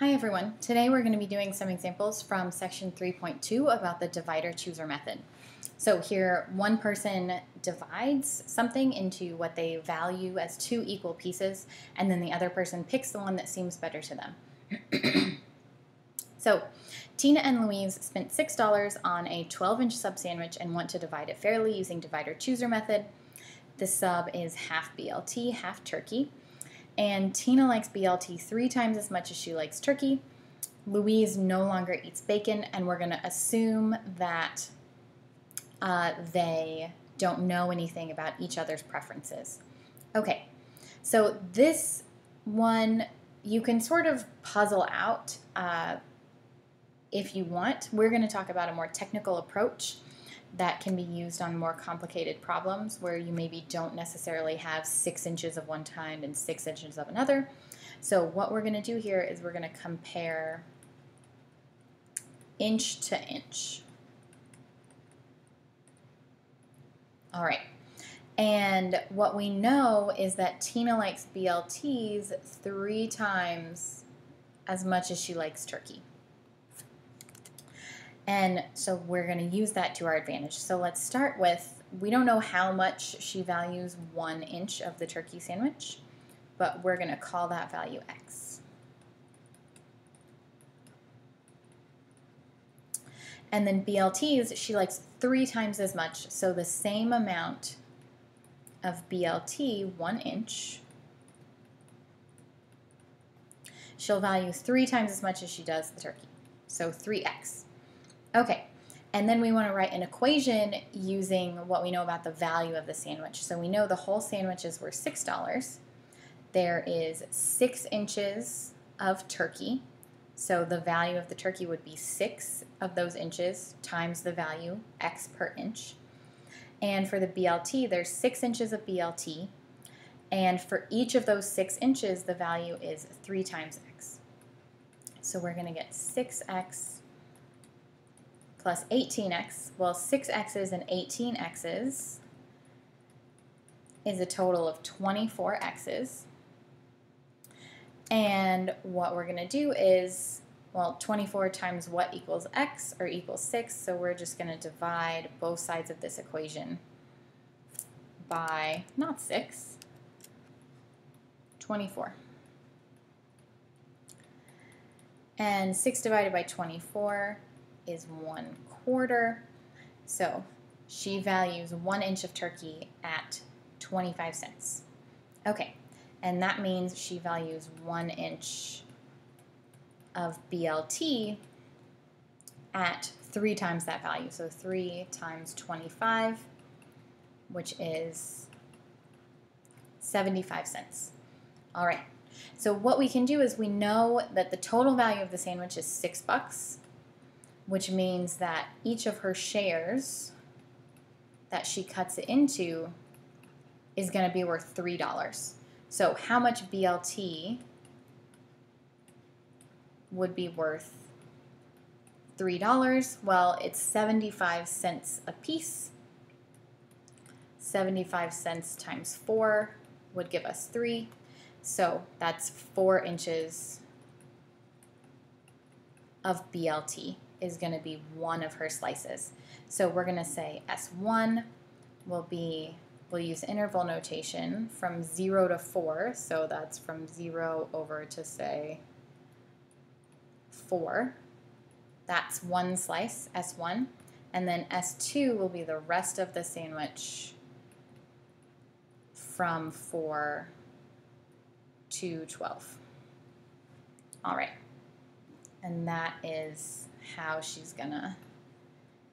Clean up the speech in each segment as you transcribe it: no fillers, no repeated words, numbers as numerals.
Hi everyone. Today we're going to be doing some examples from section 3.2 about the divider-chooser method. So here one person divides something into what they value as two equal pieces, and then the other person picks the one that seems better to them. So Tina and Louise spent $6 on a 12-inch sub sandwich and want to divide it fairly using divider-chooser method. The sub is half BLT, half turkey. And Tina likes BLT 3 times as much as she likes turkey. Louise no longer eats bacon, and we're going to assume that they don't know anything about each other's preferences. Okay, so this one you can sort of puzzle out if you want. We're going to talk about a more technical approach that can be used on more complicated problems where you maybe don't necessarily have 6 inches of one kind and 6 inches of another. So what we're going to do here is we're going to compare inch to inch. All right. And what we know is that Tina likes BLTs 3 times as much as she likes turkey. And so we're going to use that to our advantage. So let's start with, we don't know how much she values 1 inch of the turkey sandwich, but we're going to call that value X. And then BLTs, she likes 3 times as much. So the same amount of BLT, 1 inch, she'll value 3 times as much as she does the turkey. So 3X. Okay, and then we want to write an equation using what we know about the value of the sandwich. So we know the whole sandwich is worth $6. There is 6 inches of turkey. So the value of the turkey would be 6 of those inches times the value, X per inch. And for the BLT, there's 6 inches of BLT. And for each of those 6 inches, the value is 3 times X. So we're going to get 6X plus 18x. Well, 6 x's and 18 x's is a total of 24 x's. And what we're going to do is, well, 24 times what equals x, or equals 6, so we're just going to divide both sides of this equation by, not 6, 24. And 6 divided by 24 is 1/4. So she values 1 inch of turkey at 25 cents. Okay, and that means she values 1 inch of BLT at 3 times that value. So 3 times 25, which is 75 cents. All right, so what we can do is we know that the total value of the sandwich is $6, which means that each of her shares that she cuts it into is going to be worth $3. So how much BLT would be worth $3? Well, it's 75 cents a piece. 75 cents times 4 would give us 3. So that's 4 inches of BLT is going to be one of her slices. So we're going to say S1 will be, we'll use interval notation from 0 to 4, so that's from 0 over to, say, 4. That's one slice, S1. And then S2 will be the rest of the sandwich from 4 to 12. All right. And that is how she's going to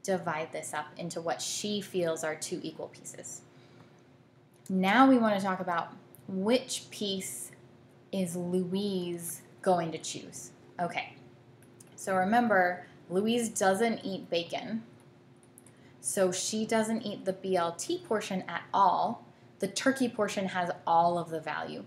divide this up into what she feels are 2 equal pieces. Now we want to talk about which piece is Louise going to choose. Okay, so remember, Louise doesn't eat bacon, so she doesn't eat the BLT portion at all. The turkey portion has all of the value.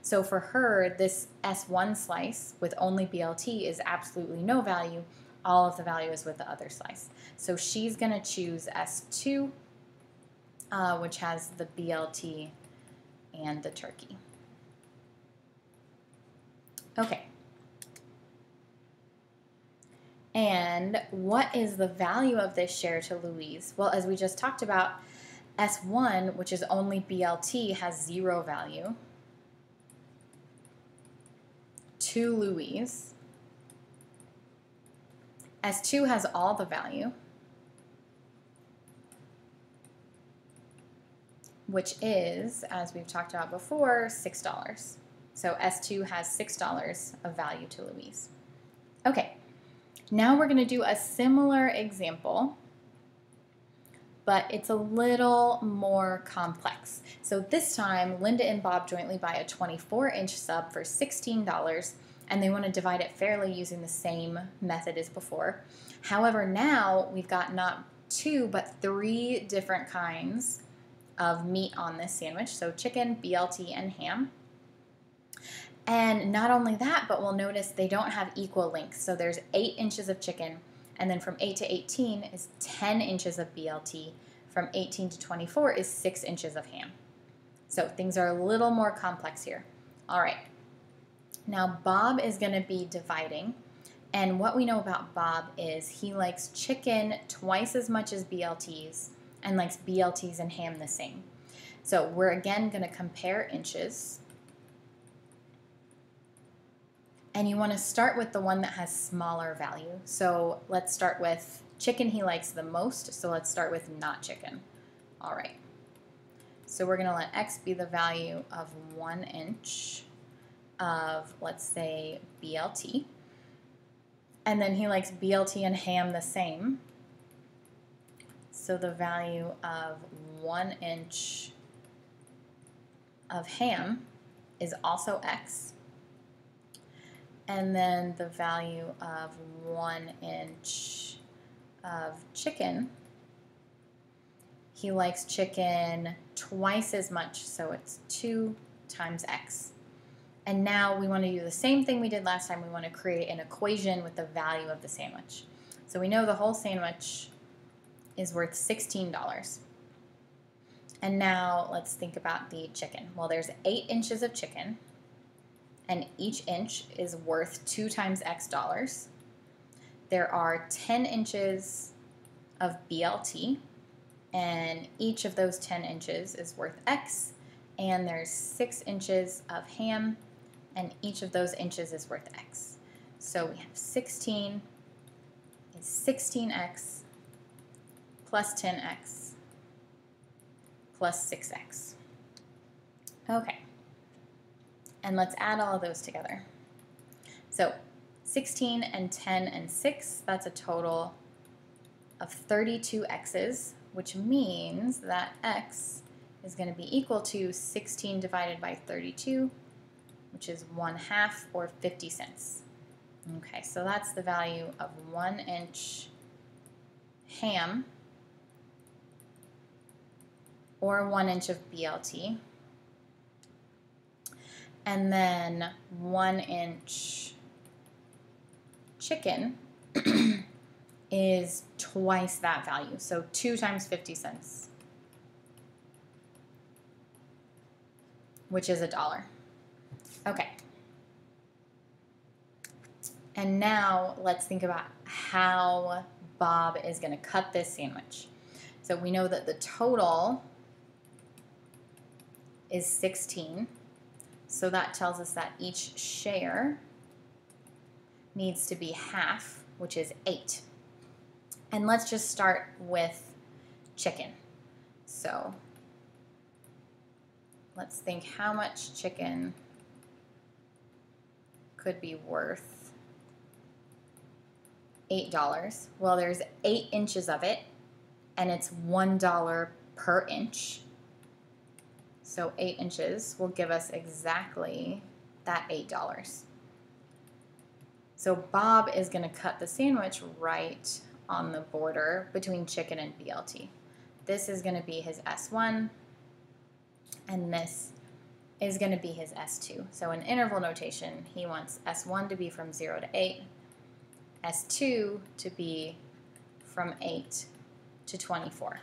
So for her, this S1 slice with only BLT is absolutely no value. All of the value is with the other slice. So she's going to choose S2, which has the BLT and the turkey. Okay, And what is the value of this share to Louise? Well, as we just talked about, S1, which is only BLT, has 0 value to Louise. S2 has all the value, which is, as we've talked about before, $6. So S2 has $6 of value to Louise. Okay, now we're going to do a similar example, but it's a little more complex. So this time, Linda and Bob jointly buy a 24-inch sub for $16, and they want to divide it fairly using the same method as before. However, now we've got not 2, but 3 different kinds of meat on this sandwich, so chicken, BLT, and ham. And not only that, but we'll notice they don't have equal lengths. So there's 8 inches of chicken, and then from 8 to 18 is 10 inches of BLT. From 18 to 24 is 6 inches of ham. So things are a little more complex here. All right. Now Bob is going to be dividing, and what we know about Bob is he likes chicken twice as much as BLTs and likes BLTs and ham the same. So we're again going to compare inches. And you want to start with the one that has smaller value. So let's start with chicken he likes the most. So let's start with not chicken. All right. So we're going to let X be the value of 1 inch of, let's say, BLT. And then he likes BLT and ham the same. So the value of 1 inch of ham is also X. And then the value of 1 inch of chicken, he likes chicken twice as much, so it's 2 times X. And now we want to do the same thing we did last time. We want to create an equation with the value of the sandwich. So we know the whole sandwich is worth $16. And now let's think about the chicken. Well, there's 8 inches of chicken, and each inch is worth 2 times X dollars. There are 10 inches of BLT, and each of those 10 inches is worth X, and there's 6 inches of ham, and each of those inches is worth X. So we have 16 is 16X plus 10X plus 6X. Okay. And let's add all of those together. So 16 and 10 and 6, that's a total of 32 X's, which means that X is going to be equal to 16 divided by 32, which is 1/2 or 50 cents. Okay, so that's the value of 1 inch ham or 1 inch of BLT. And then 1 inch chicken is twice that value. So 2 times 50 cents, which is $1. Okay. And now let's think about how Bob is going to cut this sandwich. So we know that the total is 16. So that tells us that each share needs to be half, which is 8. And let's just start with chicken. So let's think how much chicken could be worth $8. Well, there's 8 inches of it, and it's $1 per inch. So 8 inches will give us exactly that $8. So Bob is going to cut the sandwich right on the border between chicken and BLT. This is going to be his S1, and this is going to be his S2. So in interval notation, he wants S1 to be from 0 to 8, S2 to be from 8 to 24.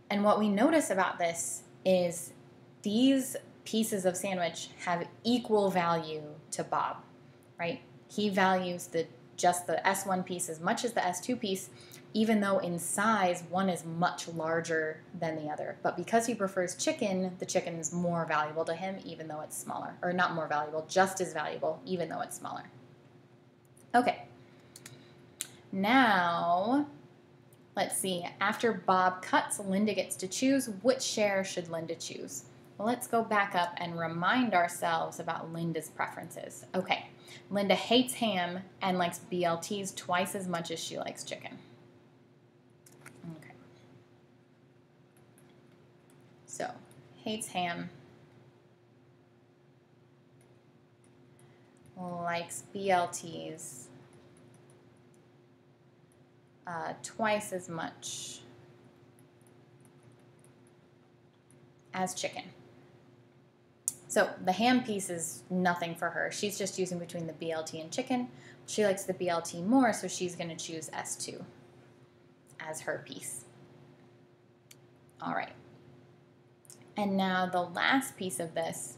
And what we notice about this is these pieces of sandwich have equal value to Bob, right? He values the just the S1 piece as much as the S2 piece, even though in size, one is much larger than the other. But because he prefers chicken, the chicken is more valuable to him, even though it's smaller. Or not more valuable, just as valuable, even though it's smaller. Okay. Now, let's see. After Bob cuts, Linda gets to choose. Which share should Linda choose? Well, let's go back up and remind ourselves about Linda's preferences. Okay. Linda hates ham and likes BLTs twice as much as she likes chicken. Okay. So, hates ham, likes BLTs twice as much as chicken. So the ham piece is nothing for her. She's just choosing between the BLT and chicken. She likes the BLT more, so she's going to choose S2 as her piece. All right. And now the last piece of this,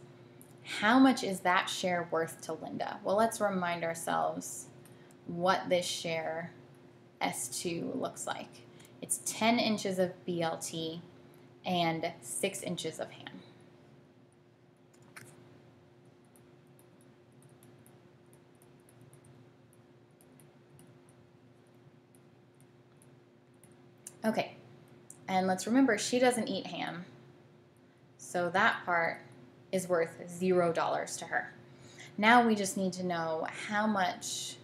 how much is that share worth to Linda? Well, let's remind ourselves what this share S2 looks like. It's 10 inches of BLT and 6 inches of ham. Okay, and let's remember she doesn't eat ham, so that part is worth $0 to her. Now we just need to know how much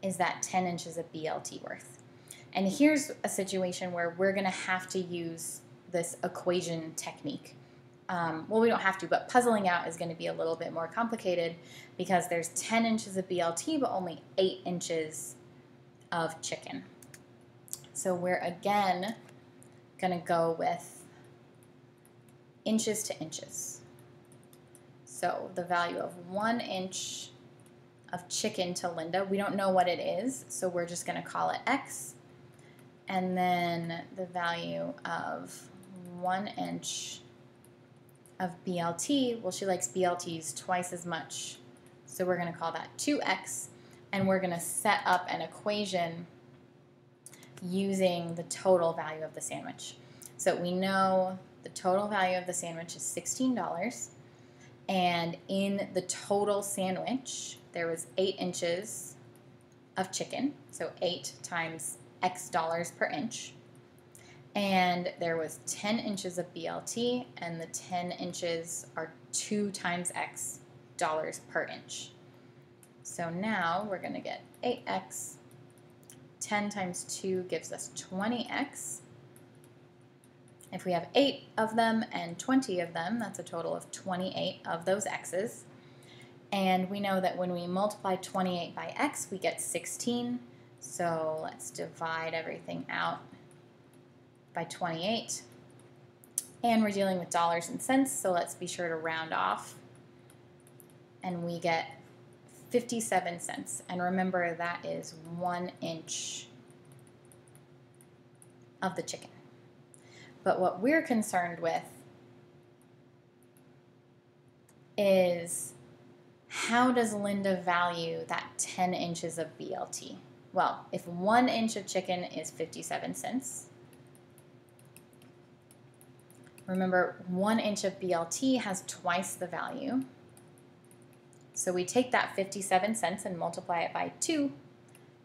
is that 10 inches of BLT worth. And here's a situation where we're going to have to use this equation technique. Well, we don't have to, but puzzling out is going to be a little bit more complicated because there's 10 inches of BLT, but only 8 inches of chicken. So we're again going to go with inches to inches. So the value of 1 inch of chicken to Linda, we don't know what it is, so we're just going to call it X. And then the value of 1 inch of BLT, well, she likes BLTs twice as much, so we're going to call that 2X, and we're going to set up an equation using the total value of the sandwich. So we know the total value of the sandwich is $16, and in the total sandwich, there was 8 inches of chicken, so 8 times X dollars per inch, and there was 10 inches of BLT, and the 10 inches are 2 times X dollars per inch. So now we're going to get 8X. 10 times 2 gives us 20X. If we have 8 of them and 20 of them, that's a total of 28 of those X's. And we know that when we multiply 28 by X, we get 16. So let's divide everything out by 28. And we're dealing with dollars and cents, so let's be sure to round off. And we get 57 cents. And remember, that is 1 inch of the chicken. But what we're concerned with is how does Linda value that 10 inches of BLT? Well, if 1 inch of chicken is 57 cents, remember 1 inch of BLT has twice the value. So we take that 57 cents and multiply it by 2,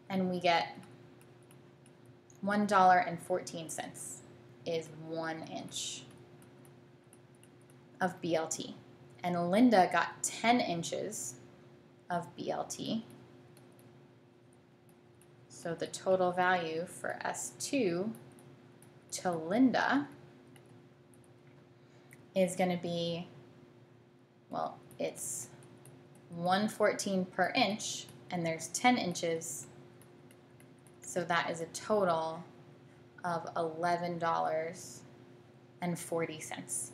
and we get $1.14 is 1 inch of BLT. And Linda got 10 inches of BLT. So the total value for S2 to Linda is going to be, well, it's $1.14 per inch, and there's 10 inches, so that is a total of $11.40.